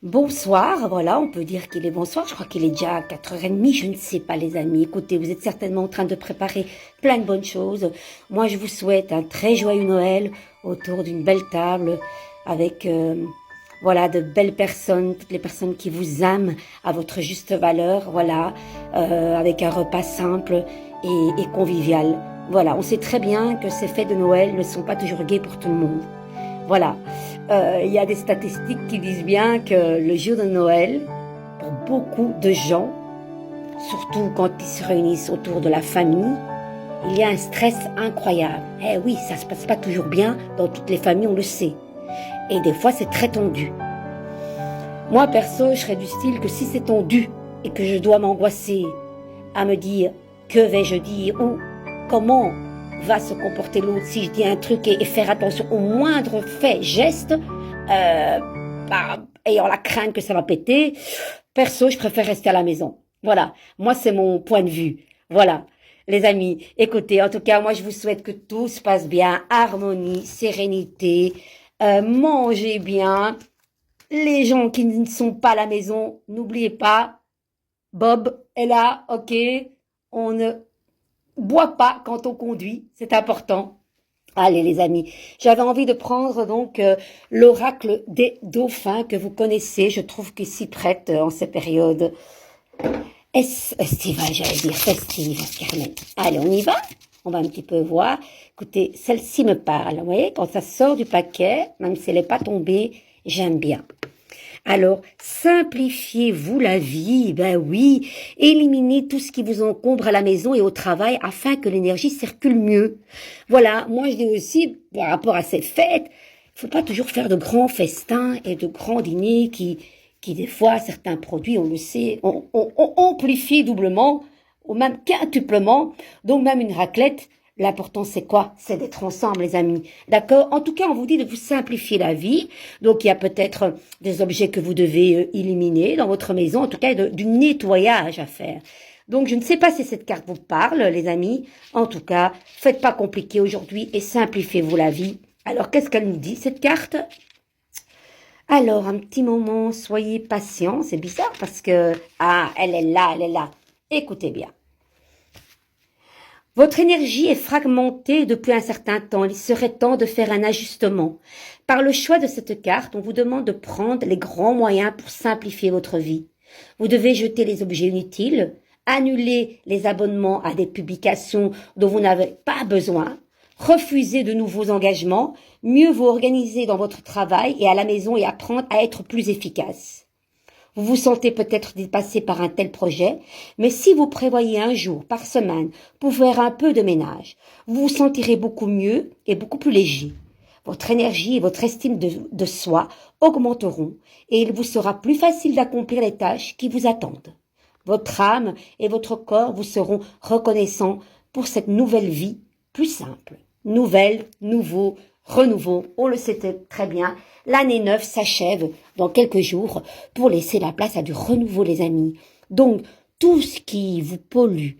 Bonsoir, voilà, on peut dire qu'il est bonsoir. Je crois qu'il est déjà 4h30, je ne sais pas les amis. Écoutez, vous êtes certainement en train de préparer plein de bonnes choses. Moi, je vous souhaite un très joyeux Noël autour d'une belle table avec, voilà, de belles personnes, toutes les personnes qui vous aiment à votre juste valeur, voilà, avec un repas simple et convivial. Voilà, on sait très bien que ces fêtes de Noël ne sont pas toujours gaies pour tout le monde. Voilà. Il y a des statistiques qui disent bien que le jour de Noël, pour beaucoup de gens, surtout quand ils se réunissent autour de la famille, il y a un stress incroyable. Eh oui, ça se passe pas toujours bien dans toutes les familles, on le sait. Et des fois, c'est très tendu. Moi, perso, je serais du style que si c'est tendu et que je dois m'angoisser à me dire que vais-je dire ou comment va se comporter l'autre si je dis un truc et faire attention au moindre fait, geste, ayant la crainte que ça va péter, perso, je préfère rester à la maison. Voilà, moi c'est mon point de vue. Voilà, les amis, écoutez, en tout cas, moi je vous souhaite que tout se passe bien, harmonie, sérénité, mangez bien. Les gens qui ne sont pas à la maison, n'oubliez pas, Bob est là, ok, on ne bois pas quand on conduit, c'est important. Allez les amis, j'avais envie de prendre donc l'oracle des dauphins que vous connaissez, je trouve qu'il s'y prête en ces périodes estivales, j'allais dire festives, Carmen. Allez, on y va, on va un petit peu voir. Écoutez, celle-ci me parle, vous voyez, quand ça sort du paquet, même si elle n'est pas tombée, j'aime bien. Alors, simplifiez-vous la vie, ben oui, éliminez tout ce qui vous encombre à la maison et au travail afin que l'énergie circule mieux. Voilà, moi je dis aussi, par rapport à ces fêtes, il faut pas toujours faire de grands festins et de grands dîners qui des fois, certains produits, on le sait, on amplifie doublement, ou même quintuplement, donc même une raclette. L'important, c'est quoi? C'est d'être ensemble, les amis. D'accord? En tout cas, on vous dit de vous simplifier la vie. Donc, il y a peut-être des objets que vous devez éliminer dans votre maison. En tout cas, du nettoyage à faire. Donc, je ne sais pas si cette carte vous parle, les amis. En tout cas, faites pas compliqué aujourd'hui et simplifiez-vous la vie. Alors, qu'est-ce qu'elle nous dit, cette carte? Alors, un petit moment, soyez patient. C'est bizarre parce que... Ah, elle est là, elle est là. Écoutez bien. Votre énergie est fragmentée depuis un certain temps. Il serait temps de faire un ajustement. Par le choix de cette carte, on vous demande de prendre les grands moyens pour simplifier votre vie. Vous devez jeter les objets inutiles, annuler les abonnements à des publications dont vous n'avez pas besoin, refuser de nouveaux engagements, mieux vous organiser dans votre travail et à la maison et apprendre à être plus efficace. Vous vous sentez peut-être dépassé par un tel projet, mais si vous prévoyez un jour par semaine pour faire un peu de ménage, vous vous sentirez beaucoup mieux et beaucoup plus léger. Votre énergie et votre estime de soi augmenteront et il vous sera plus facile d'accomplir les tâches qui vous attendent. Votre âme et votre corps vous seront reconnaissants pour cette nouvelle vie plus simple. Nouvelle, nouveau, renouveau, on le sait très bien. L'année 9 s'achève dans quelques jours pour laisser la place à du renouveau, les amis. Donc, tout ce qui vous pollue,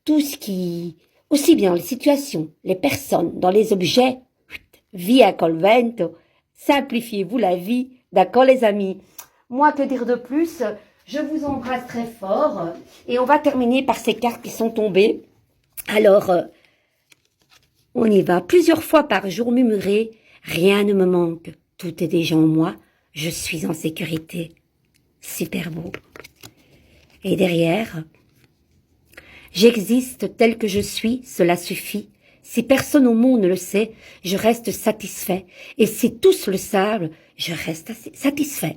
tout ce qui... Aussi bien les situations, les personnes, dans les objets, via Colvento, simplifiez-vous la vie, d'accord les amis? Moi, que dire de plus? Je vous embrasse très fort et on va terminer par ces cartes qui sont tombées. Alors, on y va. Plusieurs fois par jour, murmurer, rien ne me manque. Tout est déjà en moi, je suis en sécurité. Super beau. Et derrière, j'existe tel que je suis, cela suffit. Si personne au monde ne le sait, je reste satisfait. Et si tous le savent, je reste satisfait.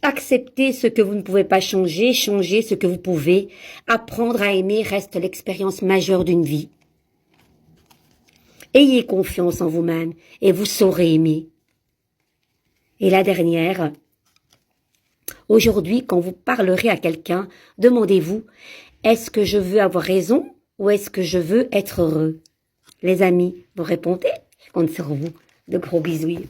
Acceptez ce que vous ne pouvez pas changer, changez ce que vous pouvez. Apprendre à aimer reste l'expérience majeure d'une vie. Ayez confiance en vous-même et vous saurez aimer. Et la dernière, aujourd'hui, quand vous parlerez à quelqu'un, demandez-vous, est-ce que je veux avoir raison ou est-ce que je veux être heureux? Les amis, vous répondez, je compte sur vous. De gros bisous.